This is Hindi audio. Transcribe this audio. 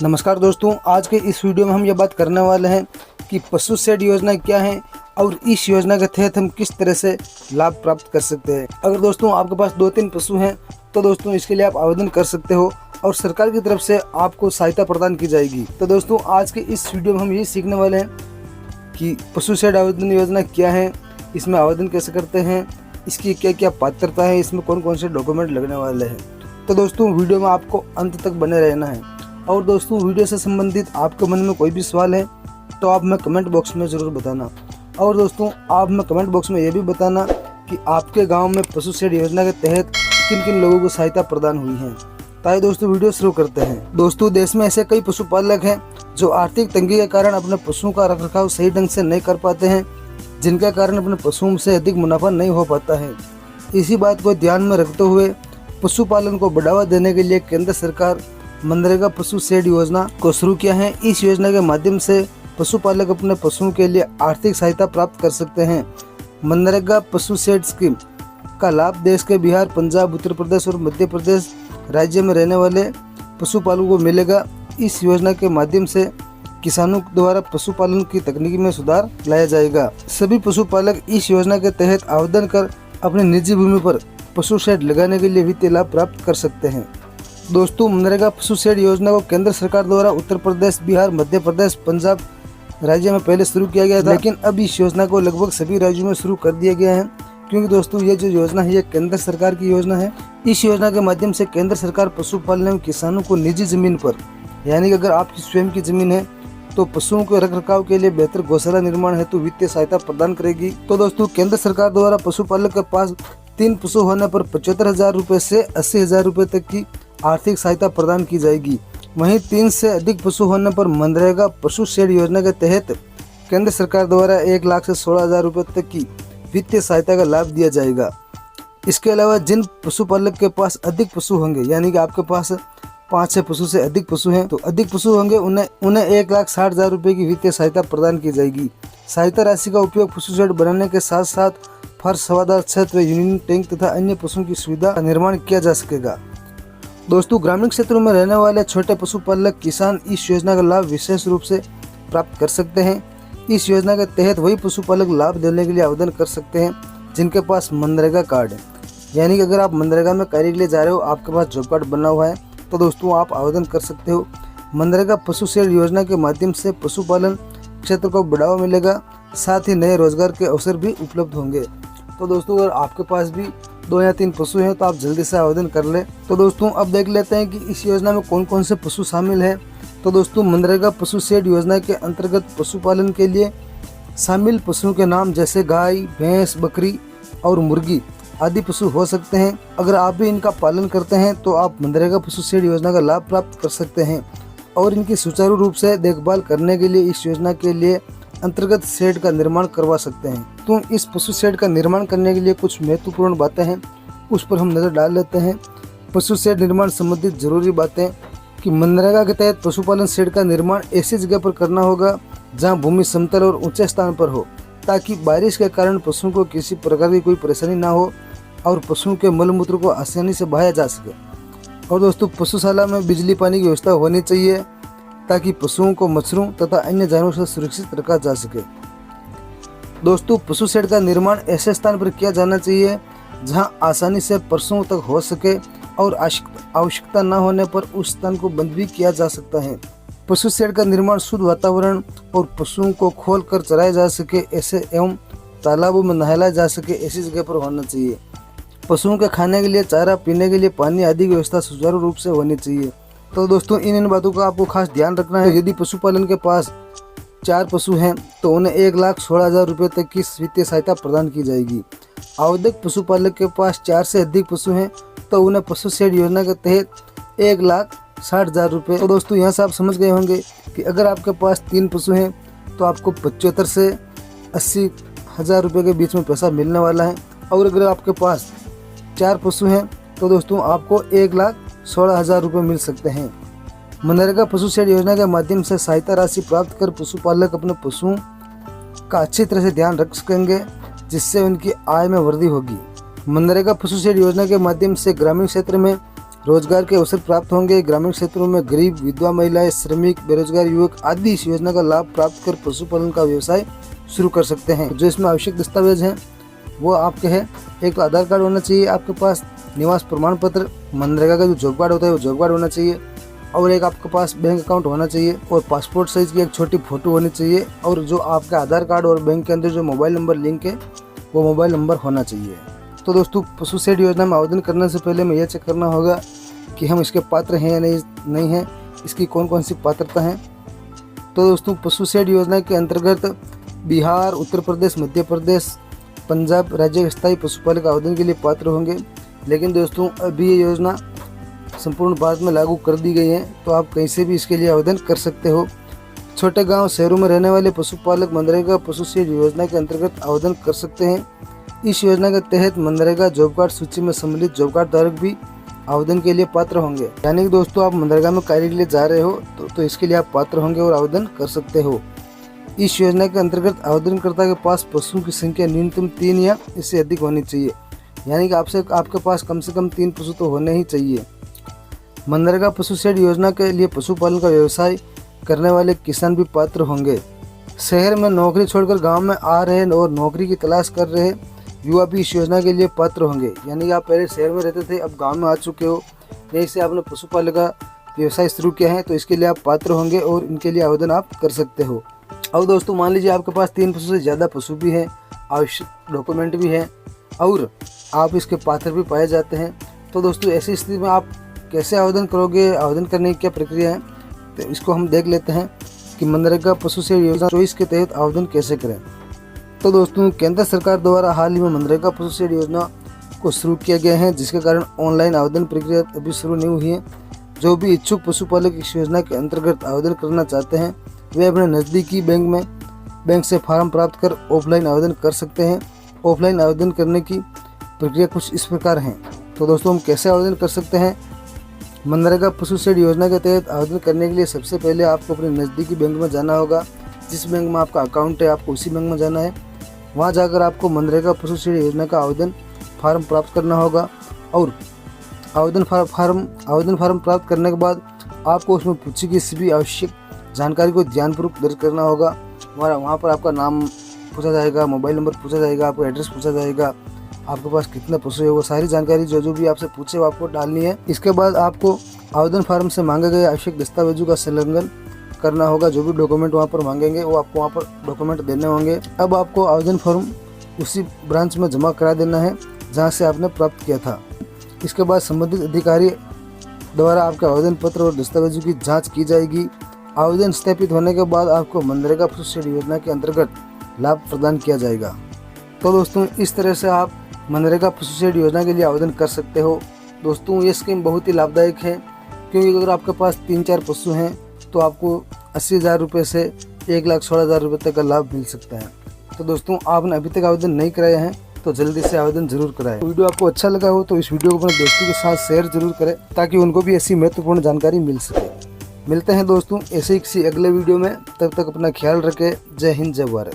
नमस्कार दोस्तों, आज के इस वीडियो में हम ये बात करने वाले हैं कि पशु शेड योजना क्या है और इस योजना के तहत हम किस तरह से लाभ प्राप्त कर सकते हैं। अगर दोस्तों आपके पास 2-3 पशु हैं तो दोस्तों इसके लिए आप आवेदन कर सकते हो और सरकार की तरफ से आपको सहायता प्रदान की जाएगी। तो दोस्तों आज के इस वीडियो में हम यही सीखने वाले हैं कि पशु शेड आवेदन योजना क्या है, इसमें आवेदन कैसे करते हैं, इसकी क्या क्या पात्रता है, इसमें कौन कौन से डॉक्यूमेंट लगने वाले हैं। तो दोस्तों वीडियो में आपको अंत तक बने रहना है। और दोस्तों वीडियो से संबंधित आपके मन में कोई भी सवाल है तो आप हमें कमेंट बॉक्स में ज़रूर बताना। और दोस्तों आप हमें कमेंट बॉक्स में ये भी बताना कि आपके गांव में पशु शेड योजना के तहत किन किन लोगों को सहायता प्रदान हुई है। ताकि दोस्तों वीडियो शुरू करते हैं। दोस्तों देश में ऐसे कई पशुपालक हैं जो आर्थिक तंगी के कारण अपने पशुओं का रखरखाव सही ढंग से नहीं कर पाते हैं, जिनके कारण अपने पशुओं से अधिक मुनाफा नहीं हो पाता है। इसी बात को ध्यान में रखते हुए पशुपालन को बढ़ावा देने के लिए केंद्र सरकार मनरेगा पशु शेड योजना को शुरू किया है। इस योजना के माध्यम से पशुपालक अपने पशुओं के लिए आर्थिक सहायता प्राप्त कर सकते हैं। मनरेगा पशु शेड स्कीम का लाभ देश के बिहार, पंजाब, उत्तर प्रदेश और मध्य प्रदेश राज्य में रहने वाले पशुपालकों को मिलेगा। इस योजना के माध्यम से किसानों द्वारा पशुपालन की तकनीक में सुधार लाया जाएगा। सभी पशुपालक इस योजना के तहत आवेदन कर अपनी निजी भूमि पर पशु शेड लगाने के लिए वित्तीय लाभ प्राप्त कर सकते हैं। दोस्तों मनरेगा पशु शेड योजना को केंद्र सरकार द्वारा उत्तर प्रदेश, बिहार, मध्य प्रदेश, पंजाब राज्य में पहले शुरू किया गया था, लेकिन अब इस योजना को लगभग सभी राज्यों में शुरू कर दिया गया है, क्योंकि दोस्तों ये जो योजना है ये केंद्र सरकार की योजना है। इस योजना के माध्यम से केंद्र सरकार पशुपालन एवं किसानों को निजी जमीन पर, यानी कि अगर आपकी स्वयं की जमीन है तो पशुओं के रखरखाव के लिए बेहतर गौशाला निर्माण हेतु वित्तीय सहायता प्रदान करेगी। तो दोस्तों केंद्र सरकार द्वारा पशुपालक के पास 3 पशु होने पर 75,000 रुपए से 80,000 रुपए तक की आर्थिक सहायता प्रदान की जाएगी। वहीं 3 से अधिक पशु होने पर मनरेगा पशु शेड योजना के तहत केंद्र सरकार द्वारा 1 लाख से 16,000 रुपए तक की वित्तीय सहायता का लाभ दिया जाएगा। इसके अलावा जिन पशुपालक के पास अधिक पशु होंगे, यानी कि आपके पास 5-6 पशु से अधिक पशु हैं, तो अधिक पशु होंगे उन्हें 1,60,000 रुपए की वित्तीय सहायता प्रदान की जाएगी। सहायता राशि का उपयोग पशु शेड बनाने के साथ साथ फर्श, हवादार छत व यूनियन टैंक तथा अन्य पशुओं की सुविधा का निर्माण किया जा सकेगा। दोस्तों ग्रामीण क्षेत्रों में रहने वाले छोटे पशुपालक किसान इस योजना का लाभ विशेष रूप से प्राप्त कर सकते हैं। इस योजना के तहत वही पशुपालक लाभ लेने के लिए आवेदन कर सकते हैं जिनके पास मनरेगा कार्ड है, यानी कि अगर आप मनरेगा में कार्य के लिए जा रहे हो, आपके पास जॉब कार्ड बना हुआ है, तो दोस्तों आप आवेदन कर सकते हो। मनरेगा पशु शेड योजना के माध्यम से पशुपालन क्षेत्र को बढ़ावा मिलेगा, साथ ही नए रोजगार के अवसर भी उपलब्ध होंगे। तो दोस्तों अगर आपके पास भी 2 या 3 पशु हैं तो आप जल्दी से आवेदन कर लें। तो दोस्तों अब देख लेते हैं कि इस योजना में कौन कौन से पशु शामिल हैं। तो दोस्तों मनरेगा पशु शेड योजना के अंतर्गत पशुपालन के लिए शामिल पशुओं के नाम जैसे गाय, भैंस, बकरी और मुर्गी आदि पशु हो सकते हैं। अगर आप भी इनका पालन करते हैं तो आप मनरेगा पशु शेड योजना का लाभ प्राप्त कर सकते हैं और इनकी सुचारू रूप से देखभाल करने के लिए इस योजना के लिए अंतर्गत शेड का निर्माण करवा सकते हैं। तो इस पशु शेड का निर्माण करने के लिए कुछ महत्वपूर्ण बातें हैं, उस पर हम नज़र डाल लेते हैं। पशु शेड निर्माण संबंधित जरूरी बातें कि मनरेगा के तहत पशुपालन शेड का निर्माण ऐसी जगह पर करना होगा जहां भूमि समतल और ऊंचे स्थान पर हो, ताकि बारिश के कारण पशुओं को किसी प्रकार की कोई परेशानी ना हो और पशुओं के मलमूत्र को आसानी से बहाया जा सके। और दोस्तों पशुशाला में बिजली पानी की व्यवस्था होनी चाहिए ताकि पशुओं को मच्छरों तथा अन्य जानवरों से सुरक्षित रखा जा सके। दोस्तों पशु शेड का निर्माण ऐसे स्थान पर किया जाना चाहिए जहां आसानी से पशुओं तक हो सके और आवश्यकता न होने पर उस स्थान को बंद भी किया जा सकता है। पशु शेड का निर्माण शुद्ध वातावरण और पशुओं को खोल कर चराया जा सके ऐसे एवं तालाबों में नहलाया जा सके ऐसी जगह पर होना चाहिए। पशुओं के खाने के लिए चारा, पीने के लिए पानी आदि की व्यवस्था सुचारू रूप से होनी चाहिए। तो दोस्तों इन बातों का आपको खास ध्यान रखना है। यदि पशुपालन के पास 4 पशु हैं तो उन्हें 1,16,000 रुपये तक की वित्तीय सहायता प्रदान की जाएगी। आवेदक पशुपालक के पास 4 से अधिक पशु हैं तो उन्हें पशु शेड योजना के तहत 1,60,000 रुपये। तो दोस्तों यहाँ से आप समझ गए होंगे कि अगर आपके पास 3 पशु हैं तो आपको 75 से 80,000 रुपये के बीच में पैसा मिलने वाला है, और अगर आपके पास 4 पशु हैं तो दोस्तों आपको 1,16,000 रुपये मिल सकते हैं। मनरेगा पशु शेड योजना के माध्यम से सहायता राशि प्राप्त कर पशुपालक अपने पशुओं का अच्छी तरह से ध्यान रख सकेंगे, जिससे उनकी आय में वृद्धि होगी। मनरेगा पशु शेड योजना के माध्यम से ग्रामीण क्षेत्र में रोजगार के अवसर प्राप्त होंगे। ग्रामीण क्षेत्रों में गरीब, विधवा महिलाएं, श्रमिक, बेरोजगार युवक आदि इस योजना का लाभ प्राप्त कर पशुपालन का व्यवसाय शुरू कर सकते हैं। जो इसमें आवश्यक दस्तावेज हैं वो आपके हैं, एक तो आधार कार्ड होना चाहिए आपके पास, निवास प्रमाण पत्र, मनरेगा का जो जॉब कार्ड होता है वो जॉब कार्ड होना चाहिए, और एक आपके पास बैंक अकाउंट होना चाहिए, और पासपोर्ट साइज की एक छोटी फोटो होनी चाहिए, और जो आपका आधार कार्ड और बैंक के अंदर जो मोबाइल नंबर लिंक है वो मोबाइल नंबर होना चाहिए। तो दोस्तों, पशु शेड योजना में आवेदन करने से पहले हमें यह चेक करना होगा कि हम इसके पात्र हैं या नहीं हैं, इसकी कौन कौन सी पात्रता है। तो दोस्तों, पशु शेड योजना के अंतर्गत बिहार, उत्तर प्रदेश, मध्य प्रदेश, पंजाब राज्य के स्थायी पशुपालक आवेदन के लिए पात्र होंगे। लेकिन दोस्तों, अभी ये योजना संपूर्ण भारत में लागू कर दी गई है, तो आप कहीं से भी इसके लिए आवेदन कर सकते हो। छोटे गांव, शहरों में रहने वाले पशुपालक मनरेगा पशु शेड योजना के अंतर्गत आवेदन कर सकते हैं। इस योजना के तहत मनरेगा जॉब कार्ड सूची में सम्मिलित जॉब कार्ड धारक भी आवेदन के लिए पात्र होंगे। यानी कि दोस्तों, आप मनरेगा में कार्य के लिए जा रहे हो तो इसके लिए आप पात्र होंगे और आवेदन कर सकते हो। इस योजना के अंतर्गत आवेदनकर्ता के पास पशुओं की संख्या न्यूनतम 3 या इससे अधिक होनी चाहिए। यानी कि आपके पास कम से कम 3 पशु तो होने ही चाहिए। मनरेगा पशु शेड योजना के लिए पशुपालन का व्यवसाय करने वाले किसान भी पात्र होंगे। शहर में नौकरी छोड़कर गांव में आ रहे और नौकरी की तलाश कर रहे युवा भी इस योजना के लिए पात्र होंगे। यानी कि आप पहले शहर में रहते थे, अब गांव में आ चुके हो, यहीं से आपने पशुपालन का व्यवसाय शुरू किया है, तो इसके लिए आप पात्र होंगे और इनके लिए आवेदन आप कर सकते हो। और दोस्तों, मान लीजिए आपके पास 3 पशु से ज़्यादा पशु भी हैं, आवश्यक डॉक्यूमेंट भी हैं और आप इसके पात्र भी पाए जाते हैं, तो दोस्तों ऐसी स्थिति में आप कैसे आवेदन करोगे, आवेदन करने की क्या प्रक्रिया है, तो इसको हम देख लेते हैं कि मनरेगा पशु शेड योजना 24 के तहत आवेदन कैसे करें। तो दोस्तों, केंद्र सरकार द्वारा हाल ही में मनरेगा पशु शेड योजना को शुरू किया गया है, जिसके कारण ऑनलाइन आवेदन प्रक्रिया अभी शुरू नहीं हुई है। जो भी इच्छुक पशुपालक इस योजना के अंतर्गत आवेदन करना चाहते हैं वे अपने नज़दीकी बैंक से फॉर्म प्राप्त कर ऑफलाइन आवेदन कर सकते हैं। ऑफलाइन आवेदन करने की प्रक्रिया कुछ इस प्रकार है। तो दोस्तों, हम कैसे आवेदन कर सकते हैं? मनरेगा पशु शेड योजना के तहत आवेदन करने के लिए सबसे पहले आपको अपने नज़दीकी बैंक में जाना होगा। जिस बैंक में आपका अकाउंट है आपको उसी बैंक में जाना है। वहां जाकर आपको मनरेगा पशु शेड योजना का आवेदन फार्म प्राप्त करना होगा, और आवेदन फार्म प्राप्त करने के बाद आपको उसमें पूछी गई सभी आवश्यक जानकारी को ध्यानपूर्वक दर्ज करना होगा। वहाँ पर आपका नाम पूछा जाएगा, मोबाइल नंबर पूछा जाएगा, आपका एड्रेस पूछा जाएगा, आपके पास कितने पशु है, वो सारी जानकारी जो भी आपसे पूछे वो आपको डालनी है। इसके बाद आपको आवेदन फार्म से मांगे गए आवश्यक दस्तावेजों का संलग्न करना होगा। जो भी डॉक्यूमेंट वहाँ पर मांगेंगे वो आपको वहाँ पर डॉक्यूमेंट देने होंगे। अब आपको आवेदन फॉर्म उसी ब्रांच में जमा करा देना है जहाँ से आपने प्राप्त किया था। इसके बाद संबंधित अधिकारी द्वारा आपके आवेदन पत्र और दस्तावेजों की जाँच की जाएगी। आवेदन सत्यापित होने के बाद आपको मनरेगा पशु शेड योजना के अंतर्गत लाभ प्रदान किया जाएगा। तो दोस्तों, इस तरह से आप मनरेगा पशु शेड योजना के लिए आवेदन कर सकते हो। दोस्तों, ये स्कीम बहुत ही लाभदायक है, क्योंकि अगर आपके पास 3-4 पशु हैं तो आपको 80,000 रुपये से 1,16,000 रुपये तक का लाभ मिल सकता है। तो दोस्तों, आपने अभी तक आवेदन नहीं कराया है तो जल्दी से आवेदन जरूर कराएं। वीडियो आपको अच्छा लगा हो तो इस वीडियो को अपने दोस्तों के साथ शेयर जरूर करें, ताकि उनको भी ऐसी महत्वपूर्ण जानकारी मिल सके। मिलते हैं दोस्तों ऐसे ही किसी अगले वीडियो में, तब तक अपना ख्याल रखें। जय हिंद, जय भारत।